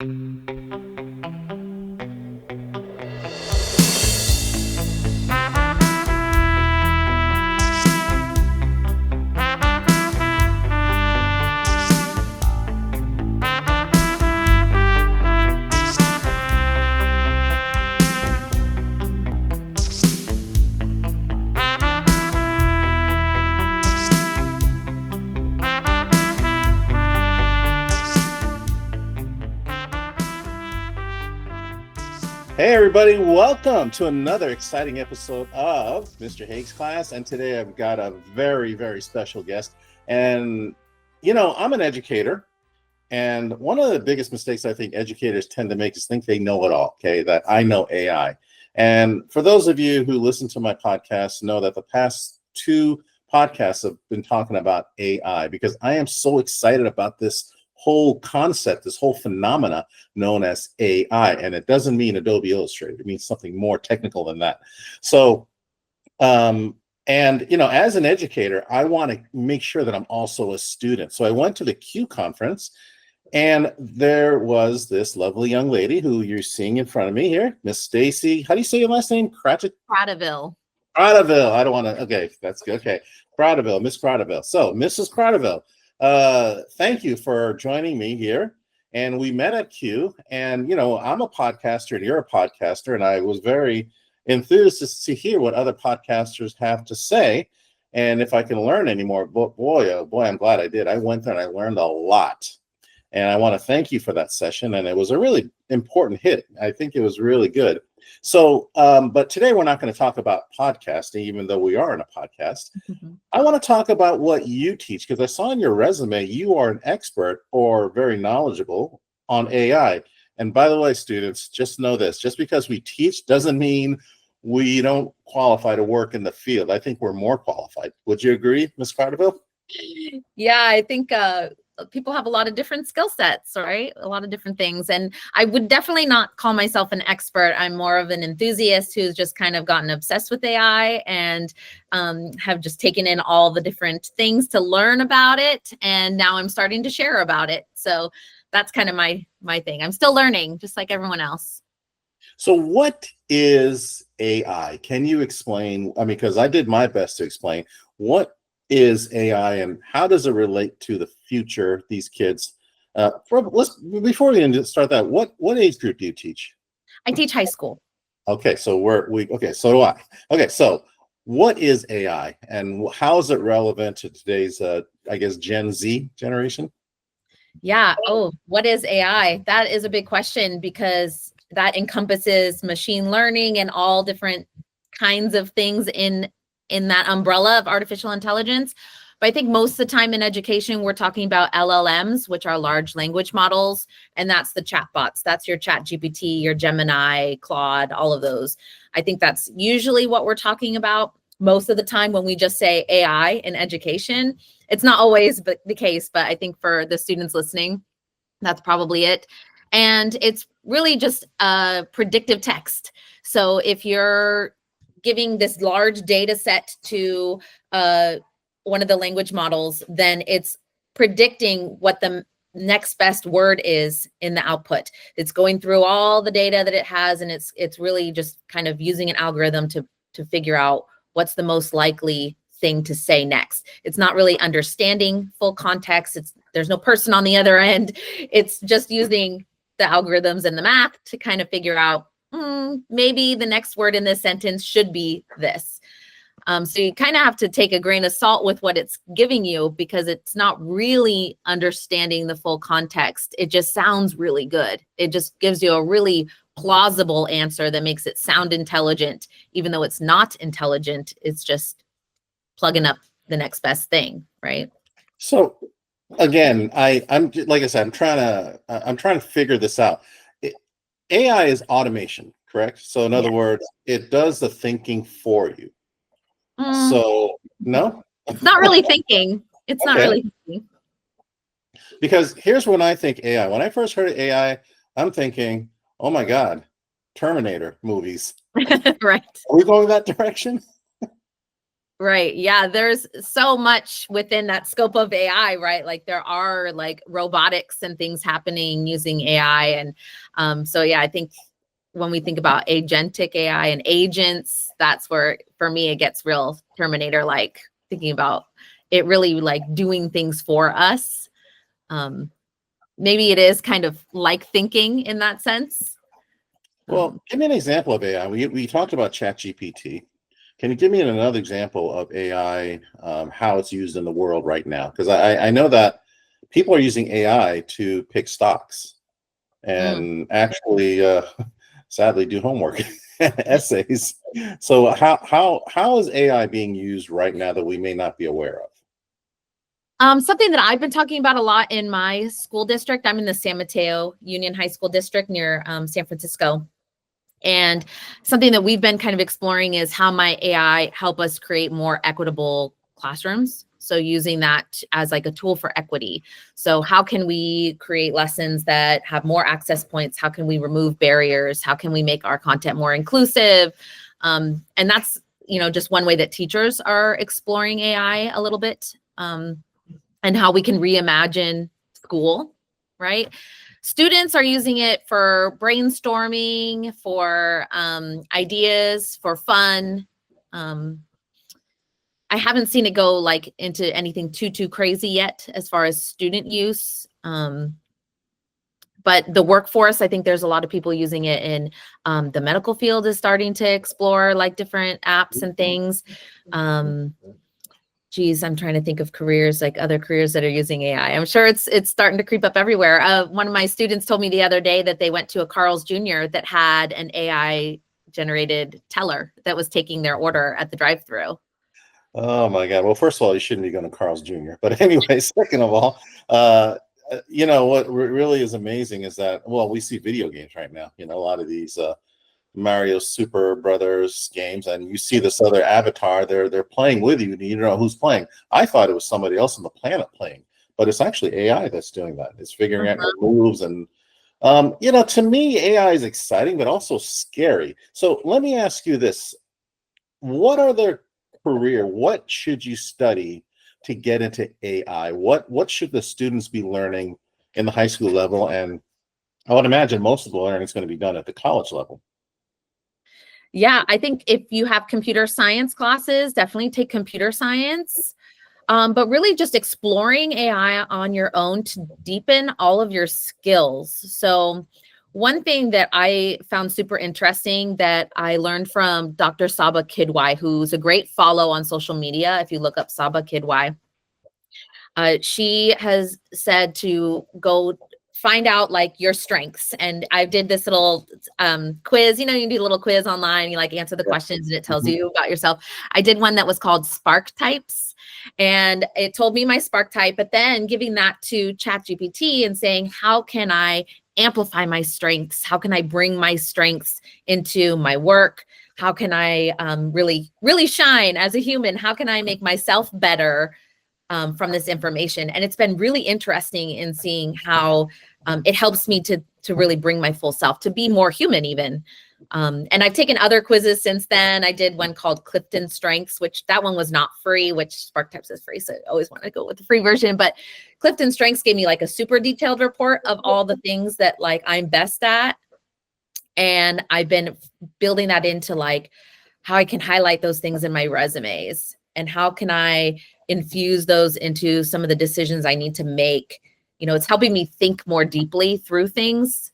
Hey everybody, welcome to another exciting episode of Mr. Haig's class. And today I've got a very, very special guest. And, I'm an educator. And one of the biggest mistakes I think educators tend to make is think they know it all, okay, that I know AI. And for those of you who listen to my podcast, know that the past two podcasts have been talking about AI because I am so excited about this whole concept, this whole phenomena known as AI. And it doesn't mean Adobe Illustrator. It means something more technical than that. So, as an educator, I want to make sure that I'm also a student. So I went to the Q conference, and there was this lovely young lady who you're seeing in front of me here, Miss Stacy. How do you say your last name? Kratochvil. Kratochvil. I don't want to. Okay, that's good. Okay, Kratochvil, Miss Kratochvil. So, Mrs. Kratochvil, thank you for joining me here. And we met at Q. And I'm a podcaster, and you're a podcaster, and I was very enthused to hear what other podcasters have to say, and if I can learn any more. But boy, oh boy, I'm glad I did. I went there and I learned a lot. And I want to thank you for that session. And it was a really important hit. I think it was really good. So, but today we're not going to talk about podcasting, even though we are in a podcast. Mm-hmm. I want to talk about what you teach, because I saw in your resume, you are an expert or very knowledgeable on AI. And by the way, students, just know this, just because we teach doesn't mean we don't qualify to work in the field. I think we're more qualified. Would you agree, Ms. Kratochvil? Yeah, I think people have a lot of different skill sets, right? A lot of different things. And I would definitely not call myself an expert. I'm more of an enthusiast who's just kind of gotten obsessed with AI and have just taken in all the different things to learn about it. And now I'm starting to share about it. So that's kind of my thing. I'm still learning, just like everyone else. So what is AI? Can you explain? I mean, because I did my best to explain what is AI and how does it relate to the future, these kids? Before we start that, what age group do you teach? I teach high school. Okay, so okay, so do I. Okay, so what is AI and how is it relevant to today's, I guess, Gen Z generation? Yeah. Oh, what is AI? That is a big question because that encompasses machine learning and all different kinds of things in that umbrella of artificial intelligence. But I think most of the time in education, we're talking about LLMs, which are large language models. And that's the chatbots. That's your ChatGPT, your Gemini, Claude, all of those. I think that's usually what we're talking about most of the time when we just say AI in education. It's not always the case, but I think for the students listening, that's probably it. And it's really just a predictive text. So if you're giving this large data set to one of the language models, then it's predicting what the next best word is in the output. It's going through all the data that it has, and it's really just kind of using an algorithm to figure out what's the most likely thing to say next. It's not really understanding full context. There's no person on the other end. It's just using the algorithms and the math to kind of figure out maybe the next word in this sentence should be this. So you kind of have to take a grain of salt with what it's giving you because it's not really understanding the full context. It just sounds really good. It just gives you a really plausible answer that makes it sound intelligent, even though it's not intelligent. It's just plugging up the next best thing, right? So again, I'm like I said, I'm trying to figure this out. AI is automation, correct? So in other words, it does the thinking for you. So no, it's not really thinking. It's not really thinking. Because here's when I think AI. When I first heard of AI, I'm thinking, oh my God, Terminator movies. Right. Are we going that direction? Right. Yeah. There's so much within that scope of AI, right? Like there are like robotics and things happening using AI. And so, yeah, I think when we think about agentic AI and agents, that's where, for me, it gets real Terminator like, thinking about it really like doing things for us. Um, Maybe it is kind of like thinking in that sense. Well, give me an example of AI. We talked about ChatGPT. Can you give me another example of AI, how it's used in the world right now? Because I know that people are using AI to pick stocks Mm. and actually, sadly, do homework essays. So how is AI being used right now that we may not be aware of? Something that I've been talking about a lot in my school district. I'm in the San Mateo Union High School District near San Francisco. And something that we've been kind of exploring is how might AI help us create more equitable classrooms. So using that as like a tool for equity. So how can we create lessons that have more access points? How can we remove barriers? How can we make our content more inclusive? And that's, just one way that teachers are exploring AI a little bit. And how we can reimagine school, right? Students are using it for brainstorming, for ideas, for fun. Um, I haven't seen it go like into anything too crazy yet as far as student use. But the workforce, I think there's a lot of people using it in the medical field is starting to explore like different apps and things. Geez, I'm trying to think of careers, like other careers that are using AI. I'm sure it's starting to creep up everywhere. One of my students told me the other day that they went to a Carl's Jr. that had an AI generated teller that was taking their order at the drive-through. Oh my God. Well, first of all, you shouldn't be going to Carl's Jr. But anyway, second of all, what really is amazing is that, well, we see video games right now, a lot of these Mario Super Brothers games, and you see this other avatar, they're playing with you, and you don't know who's playing. I thought it was somebody else on the planet playing, but it's actually AI that's doing that. It's figuring out your moves. And to me, AI is exciting, but also scary. So let me ask you this. What should you study to get into AI? What should the students be learning in the high school level? And I would imagine most of the learning is going to be done at the college level. Yeah, I think if you have computer science classes, definitely take computer science. But really just exploring AI on your own to deepen all of your skills. So one thing that I found super interesting that I learned from Dr. Saba Kidwai, who's a great follow on social media. If you look up Saba Kidwai, she has said to go find out like your strengths. And I did this little quiz, you do a little quiz online, you like answer the questions and it tells you about yourself. I did one that was called Spark Types, and it told me my spark type, but then giving that to ChatGPT and saying, how can I amplify my strengths? How can I bring my strengths into my work? How can I really, really shine as a human? How can I make myself better from this information? And it's been really interesting in seeing how it helps me to really bring my full self, to be more human even. And I've taken other quizzes since then. I did one called Clifton Strengths, which that one was not free, which Spark Types is free. So I always want to go with the free version. But Clifton Strengths gave me like a super detailed report of all the things that like I'm best at. And I've been building that into like how I can highlight those things in my resumes and how can I infuse those into some of the decisions I need to make. It's helping me think more deeply through things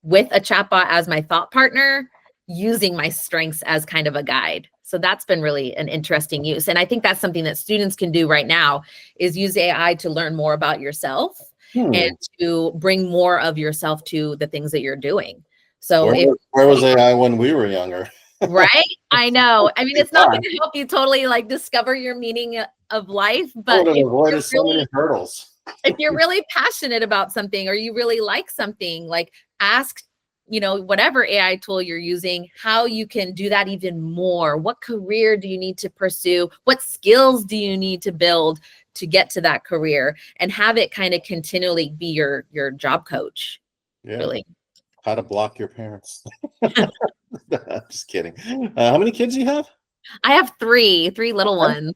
with a chatbot as my thought partner, using my strengths as kind of a guide. So that's been really an interesting use. And I think that's something that students can do right now is use AI to learn more about yourself and to bring more of yourself to the things that you're doing. So where was AI when we were younger? Right? I know. I mean, it's not going to help you totally like discover your meaning of life, but I would have avoided so many hurdles. If you're really passionate about something or you really like something, like ask, whatever AI tool you're using, how you can do that even more. What career do you need to pursue? What skills do you need to build to get to that career, and have it kind of continually be your job coach? Yeah. Really. How to block your parents. Just kidding. How many kids do you have? I have three little ones.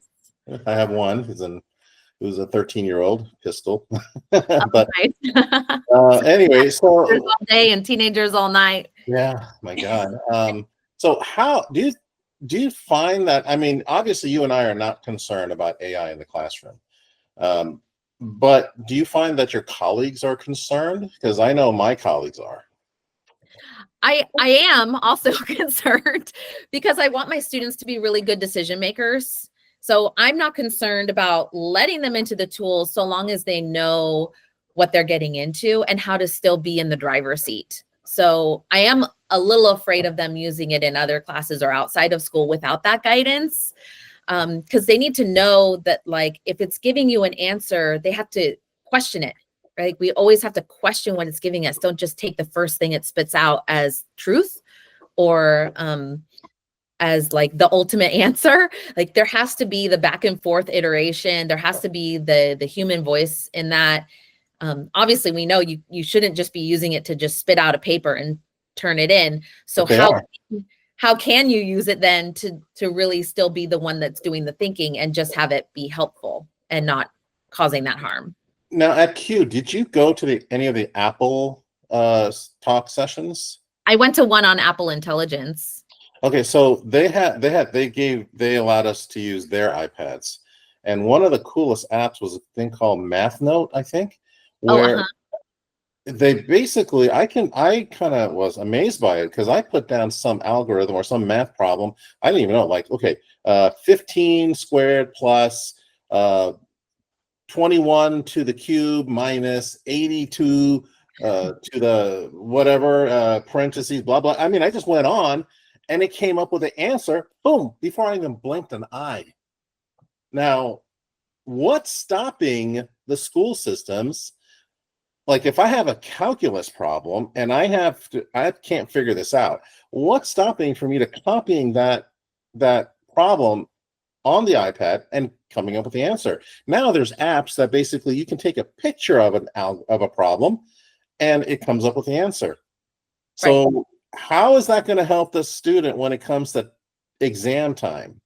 I have one who's a 13-year-old pistol. Oh, But nice. anyway, so Teenagers all day and teenagers all night. yeah, my God. So how do you find that? I mean, obviously, you and I are not concerned about AI in the classroom, um, but do you find that your colleagues are concerned? Because I know my colleagues are. I am also concerned because I want my students to be really good decision makers. So I'm not concerned about letting them into the tools so long as they know what they're getting into and how to still be in the driver's seat. So I am a little afraid of them using it in other classes or outside of school without that guidance. Because they need to know that, like, if it's giving you an answer, they have to question it, right? We always have to question what it's giving us. Don't just take the first thing it spits out as truth or as like the ultimate answer. Like, there has to be the back and forth iteration. There has to be the human voice in that. Obviously, we know you shouldn't just be using it to just spit out a paper and turn it in. So But they are. how can you use it then to really still be the one that's doing the thinking and just have it be helpful and not causing that harm? Now at Q, did you go to any of the Apple talk sessions? I went to one on Apple Intelligence. Okay, so they allowed us to use their iPads, and one of the coolest apps was a thing called Math Note, I think, Oh, where they basically I kind of was amazed by it because I put down some algorithm or some math problem. I didn't even know, like, okay, 15 squared plus 21 to the cube minus 82 to the whatever parentheses, blah blah. I mean, I just went on and it came up with the answer, boom, before I even blinked an eye. Now, what's stopping the school systems? Like, if I have a calculus problem and I can't figure this out, what's stopping for me to copying that problem on the iPad and coming up with the answer? Now there's apps that basically you can take a picture of a problem and it comes up with the answer. So right. how is that going to help the student when it comes to exam time?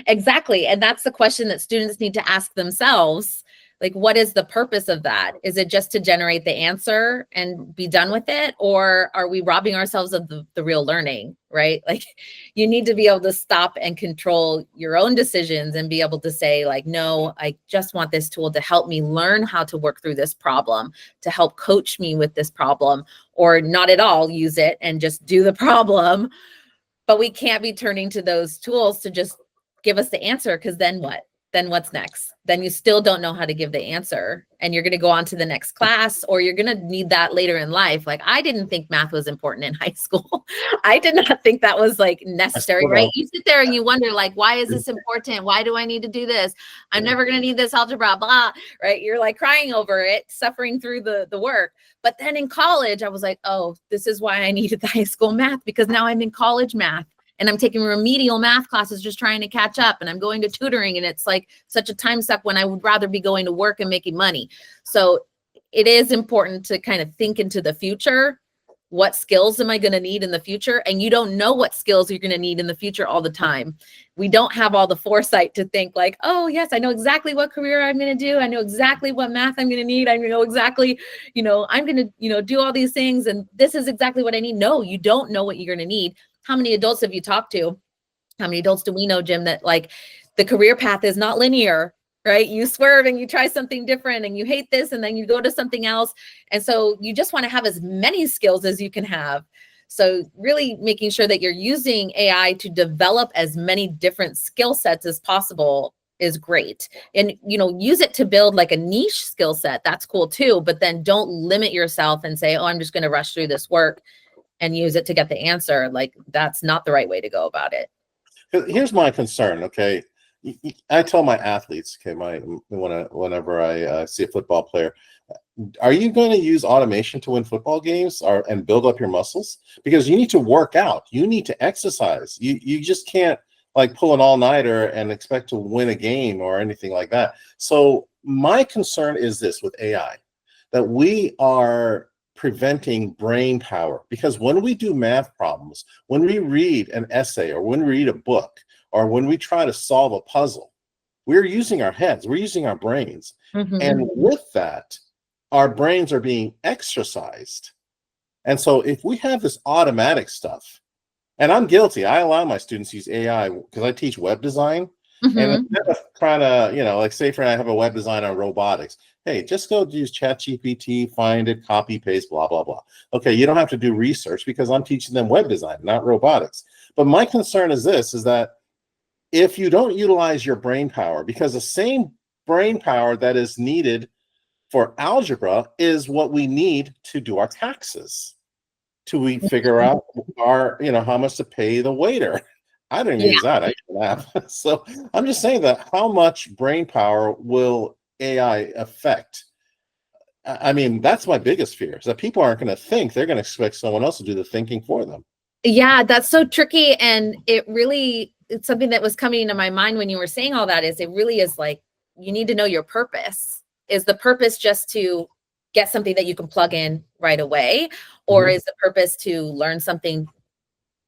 Exactly. And that's the question that students need to ask themselves. Like, what is the purpose of that? Is it just to generate the answer and be done with it? Or are we robbing ourselves of the real learning, right? Like, you need to be able to stop and control your own decisions and be able to say, like, no, I just want this tool to help me learn how to work through this problem, to help coach me with this problem, or not at all use it and just do the problem. But we can't be turning to those tools to just give us the answer, because then what? Then what's next? Then you still don't know how to give the answer, and you're going to go on to the next class, or you're going to need that later in life. Like, I didn't think math was important in high school. I did not think that was like necessary, right? You sit there and you wonder, like, why is this important? Why do I need to do this? I'm never going to need this algebra, blah, right? You're like crying over it, suffering through the work. But then in college, I was like, oh, this is why I needed the high school math, because now I'm in college math. And I'm taking remedial math classes, just trying to catch up. And I'm going to tutoring. And it's like such a time suck when I would rather be going to work and making money. So it is important to kind of think into the future. What skills am I going to need in the future? And you don't know what skills you're going to need in the future all the time. We don't have all the foresight to think like, oh, yes, I know exactly what career I'm going to do. I know exactly what math I'm going to need. I know exactly, I'm going to, do all these things. And this is exactly what I need. No, you don't know what you're going to need. How many adults have you talked to? How many adults do we know, Jim, that like the career path is not linear, right? You swerve and you try something different and you hate this and then you go to something else. And so you just want to have as many skills as you can have. So really making sure that you're using AI to develop as many different skill sets as possible is great. And, use it to build like a niche skill set. That's cool too. But then don't limit yourself and say, oh, I'm just going to rush through this work and use it to get the answer. Like, that's not the right way to go about it. Here's my concern. Okay, I tell my athletes, okay, whenever I see a football player, are you going to use automation to win football games and build up your muscles? Because you need to work out, you need to exercise. You just can't like pull an all-nighter and expect to win a game or anything like that. So my concern is this with AI, that we are preventing brain power, because when we do math problems, when we read an essay or when we read a book or when we try to solve a puzzle, we're using our heads, we're using our brains. And with that, our brains are being exercised. And so if we have this automatic stuff, and I'm guilty, I allow my students to use AI because I teach web design. And instead of trying to, like say for I have a web design on robotics, hey, just go use ChatGPT, find it, copy, paste, blah, blah, blah. Okay, you don't have to do research because I'm teaching them web design, not robotics. But my concern is this, is that if you don't utilize your brain power, because the same brain power that is needed for algebra is what we need to do our taxes, till we figure out our, how much to pay the waiter. I don't even use that. I can laugh. So I'm just saying that how much brain power will AI affect? I mean, that's my biggest fear, is that people aren't going to think. They're going to expect someone else to do the thinking for them. Yeah, that's so tricky. And it's something that was coming into my mind when you were saying all that, is it really is like, you need to know your purpose. Is the purpose just to get something that you can plug in right away? Or is the purpose to learn something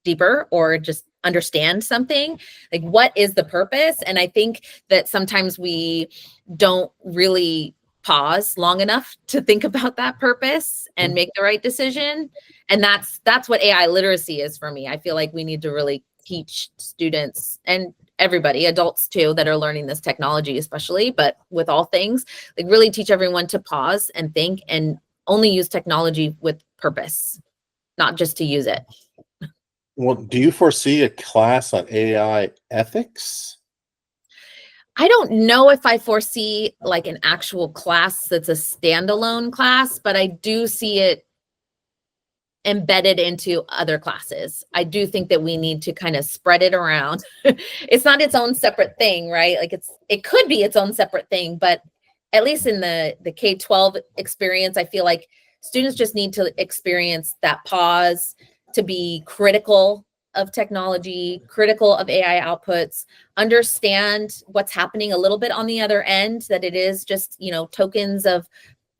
deeper or just understand something? Like, what is the purpose? And I think that sometimes we don't really pause long enough to think about that purpose and make the right decision. And that's what AI literacy is for me. I feel like we need to really teach students and everybody, adults too, that are learning this technology, especially, but with all things, like really teach everyone to pause and think and only use technology with purpose, not just to use it. Well, do you foresee a class on AI ethics? I don't know if I foresee like an actual class that's a standalone class, but I do see it embedded into other classes. I do think that we need to kind of spread it around. It's not its own separate thing, right? Like it could be its own separate thing, but at least in the K-12 experience, I feel like students just need to experience that pause, to be critical of technology, critical of AI outputs, understand what's happening a little bit on the other end, that it is just, tokens of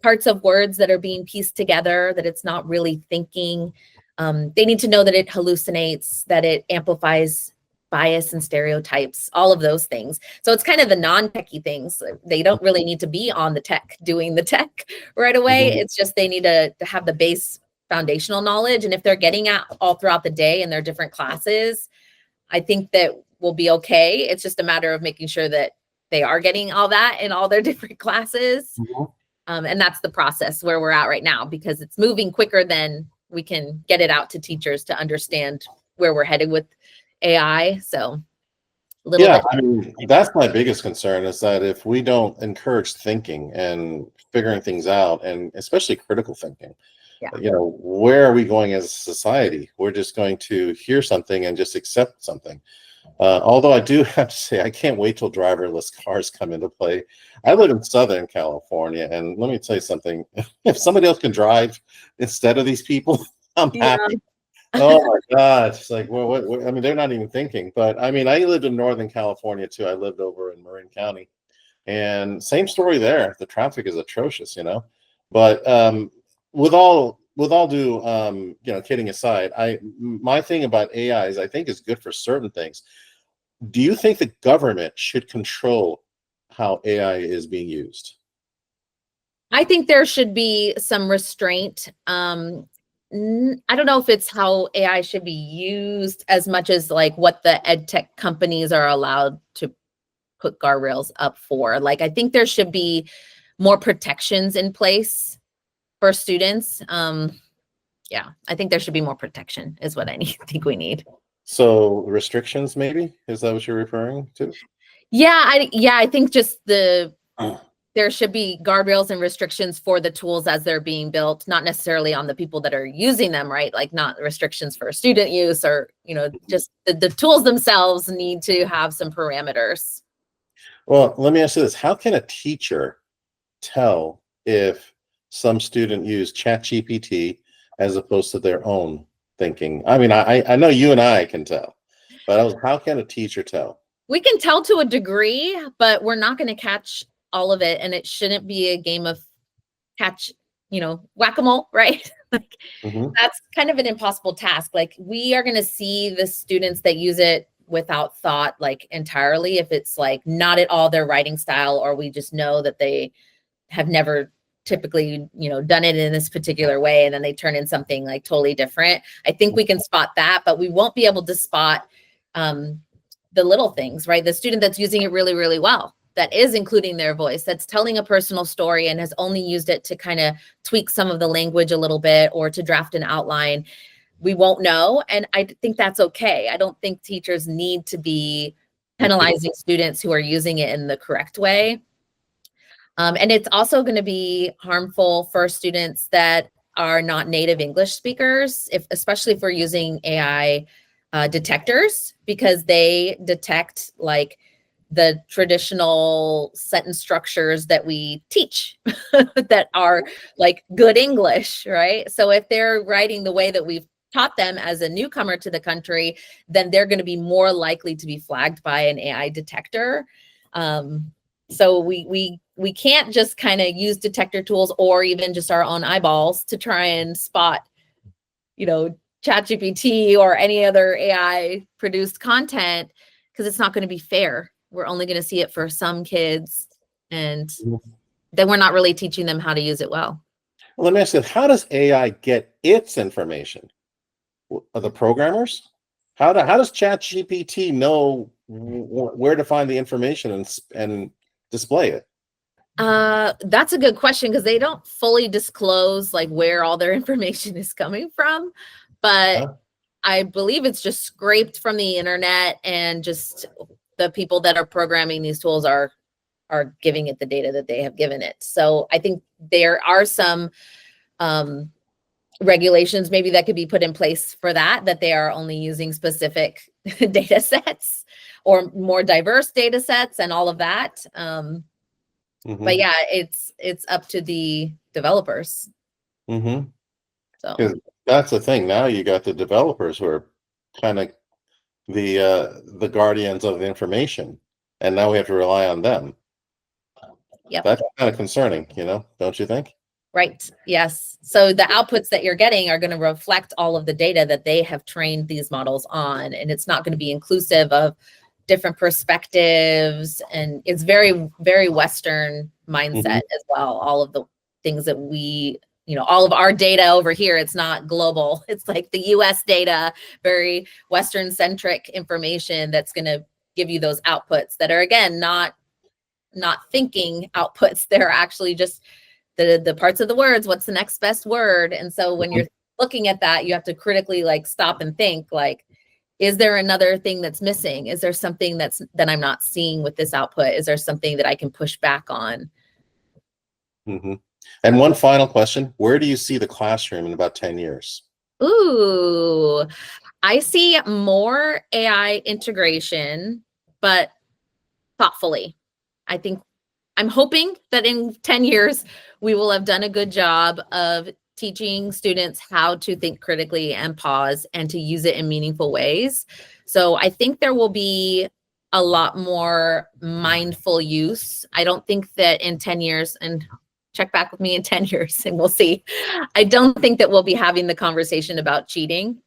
parts of words that are being pieced together, that it's not really thinking. They need to know that it hallucinates, that it amplifies bias and stereotypes, all of those things. So it's kind of the non-techie things. They don't really need to be on the tech, doing the tech right away. It's just they need to have the base foundational knowledge. And if they're getting at all throughout the day in their different classes, I think that we'll be okay. It's just a matter of making sure that they are getting all that in all their different classes. And that's the process where we're at right now, because it's moving quicker than we can get it out to teachers to understand where we're headed with AI. So a little bit. I mean, that's my biggest concern, is that if we don't encourage thinking and figuring things out, and especially critical thinking, where are we going as a society? We're just going to hear something and just accept something. Although I do have to say, I can't wait till driverless cars come into play. I live in Southern California, and let me tell you something. If somebody else can drive instead of these people, I'm happy. Oh my God. It's like, what, I mean, they're not even thinking. But I mean, I lived in Northern California too. I lived over in Marin County, and same story there. The traffic is atrocious, But with all due, kidding aside, my thing about AI is I think is good for certain things. Do you think the government should control how AI is being used? I think there should be some restraint. I don't know if it's how AI should be used as much as like what the ed tech companies are allowed to put guardrails up for. Like, I think there should be more protections in place for students. I think there should be more protection is what I think we need. So restrictions, maybe? Is that what you're referring to? I think just there should be guardrails and restrictions for the tools as they're being built, not necessarily on the people that are using them, right? Like not restrictions for student use, or, just the tools themselves need to have some parameters. Well, let me ask you this. How can a teacher tell if some student used ChatGPT as opposed to their own thinking? I mean, I know you and I can tell, but how can a teacher tell? We can tell to a degree, but we're not going to catch all of it. And it shouldn't be a game of catch, whack-a-mole, right? Like that's kind of an impossible task. Like we are going to see the students that use it without thought, like entirely, if it's like not at all their writing style, or we just know that they have never typically, done it in this particular way, and then they turn in something like totally different. I think we can spot that, but we won't be able to spot the little things, right? The student that's using it really, really well, that is including their voice, that's telling a personal story and has only used it to kind of tweak some of the language a little bit or to draft an outline. We won't know. And I think that's okay. I don't think teachers need to be penalizing students who are using it in the correct way. And it's also going to be harmful for students that are not native English speakers, especially if we're using AI detectors, because they detect like the traditional sentence structures that we teach that are like good English, right? So if they're writing the way that we've taught them as a newcomer to the country, then they're going to be more likely to be flagged by an AI detector. So we can't just kind of use detector tools or even just our own eyeballs to try and spot, ChatGPT or any other AI produced content, because it's not going to be fair. We're only going to see it for some kids, and then we're not really teaching them how to use it well. Well, let me ask you, how does AI get its information? Are the programmers? How does ChatGPT know where to find the information and display it? That's a good question, because they don't fully disclose like where all their information is coming from, but I believe it's just scraped from the internet, and just the people that are programming these tools are giving it the data that they have given it. So I think there are some regulations maybe that could be put in place for that they are only using specific data sets or more diverse data sets and all of that. But yeah, it's up to the developers. So that's the thing. Now you got the developers who are kind of the guardians of the information, and now we have to rely on them. Yep. That's kind of concerning, don't you think? Right. Yes. So the outputs that you're getting are going to reflect all of the data that they have trained these models on, and it's not going to be inclusive of different perspectives. And it's very, very Western mindset as well. All of the things that we, all of our data over here, it's not global. It's like the US data, very Western centric information that's going to give you those outputs that are, again, not thinking outputs. They're actually just the parts of the words, what's the next best word. And so when you're looking at that, you have to critically like stop and think, like, is there another thing that's missing? Is there something that I'm not seeing with this output? Is there something that I can push back on? And one final question, where do you see the classroom in about 10 years? Ooh, I see more AI integration, but thoughtfully. I'm hoping that in 10 years, we will have done a good job of teaching students how to think critically and pause and to use it in meaningful ways. So I think there will be a lot more mindful use. I don't think that in 10 years, and check back with me in 10 years and we'll see. I don't think that we'll be having the conversation about cheating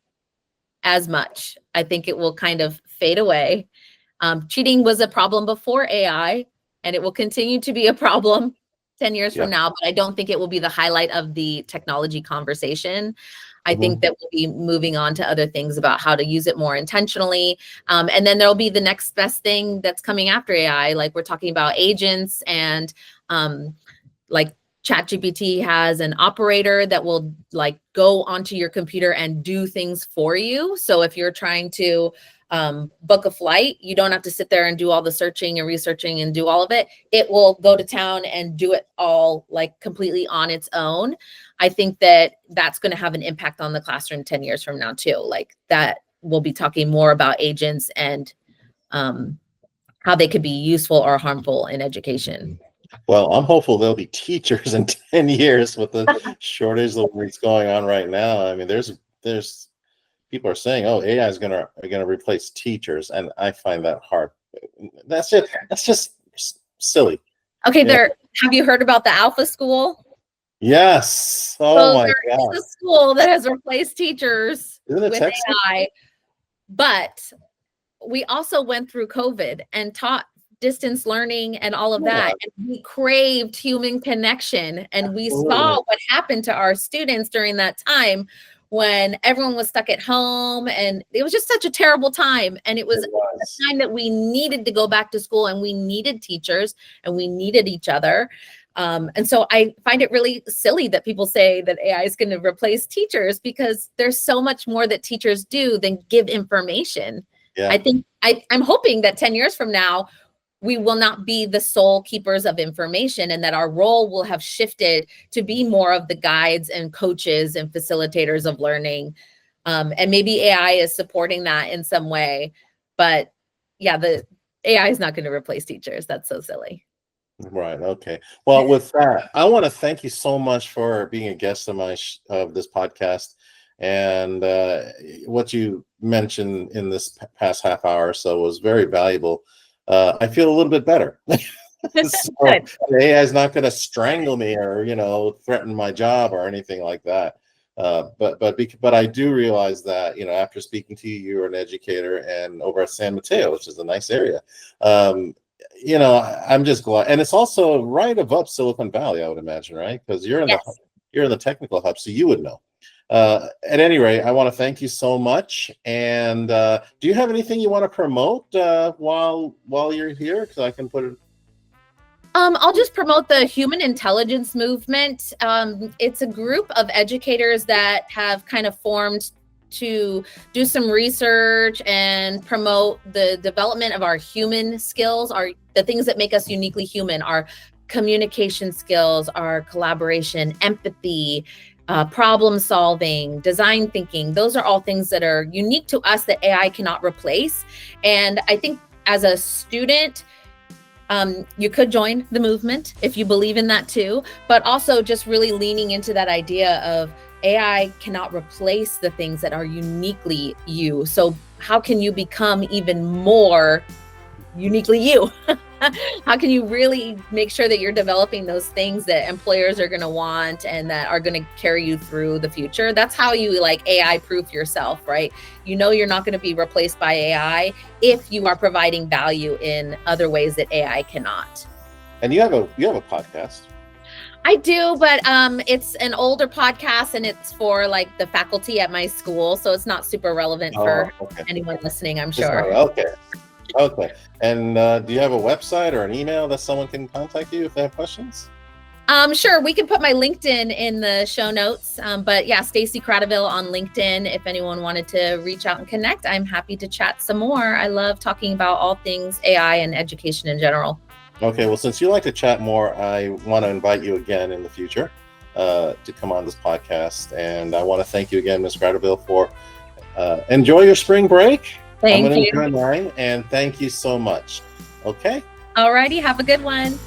as much. I think it will kind of fade away. Cheating was a problem before AI, and it will continue to be a problem 10 years from now, but I don't think it will be the highlight of the technology conversation. I think that we'll be moving on to other things about how to use it more intentionally. And then there'll be the next best thing that's coming after AI. Like we're talking about agents, and like ChatGPT has an operator that will like go onto your computer and do things for you. So if you're trying to book a flight, you don't have to sit there and do all the searching and researching and do all of it. It will go to town and do it all like completely on its own. I think that that's going to have an impact on the classroom 10 years from now too. Like that we'll be talking more about agents and how they could be useful or harmful in education. Well, I'm hopeful there'll be teachers in 10 years with the shortage that's going on right now. I mean, there's people are saying, "Oh, AI is gonna replace teachers," and I find that hard. That's it. That's just silly. Okay, have you heard about the Alpha School? Yes. Oh my God. It's a school that has replaced teachers Isn't it with Texas? AI, but we also went through COVID and taught distance learning and all of Yeah. that. And we craved human connection. And we Absolutely. saw what happened to our students during that time when everyone was stuck at home. And it was just such a terrible time. And it was a time that we needed to go back to school, and we needed teachers, and we needed each other. And so I find it really silly that people say that AI is going to replace teachers, because there's so much more that teachers do than give information. Yeah. I think I'm hoping that 10 years from now, we will not be the sole keepers of information, and that our role will have shifted to be more of the guides and coaches and facilitators of learning. And maybe AI is supporting that in some way. But yeah, the AI is not going to replace teachers. That's so silly. Right. Okay. Well, with that, I want to thank you so much for being a guest of of this podcast, and what you mentioned in this past half hour or so was very valuable. I feel a little bit better. So AI is not going to strangle me or threaten my job or anything like that. But I do realize that after speaking to you, you're an educator and over at San Mateo, which is a nice area. I'm just glad, and it's also right above Silicon Valley, I would imagine, right? Because you're in the technical hub, so you would know. At any rate, I want to thank you so much. And do you have anything you want to promote while you're here? Because I can put it. I'll just promote the Human Intelligence Movement. It's a group of educators that have kind of formed to do some research and promote the development of our human skills, the things that make us uniquely human, our communication skills, our collaboration, empathy, problem solving, design thinking. Those are all things that are unique to us that AI cannot replace. And I think as a student, you could join the movement if you believe in that too, but also just really leaning into that idea of AI cannot replace the things that are uniquely you. So how can you become even more uniquely you? How can you really make sure that you're developing those things that employers are going to want and that are going to carry you through the future? That's how you AI proof yourself, right? You're not going to be replaced by AI if you are providing value in other ways that AI cannot. And you have a podcast. I do, but it's an older podcast, and it's for the faculty at my school, so it's not super relevant for anyone listening, I'm sure. Okay. And do you have a website or an email that someone can contact you if they have questions? Sure. We can put my LinkedIn in the show notes. But yeah, Stacy Kratochvil on LinkedIn. If anyone wanted to reach out and connect, I'm happy to chat some more. I love talking about all things AI and education in general. Okay. Well, since you like to chat more, I want to invite you again in the future to come on this podcast. And I want to thank you again, Ms. Kratochvil, for enjoy your spring break. Thank you. I'm going to enjoy mine, and thank you so much. Okay. All righty. Have a good one.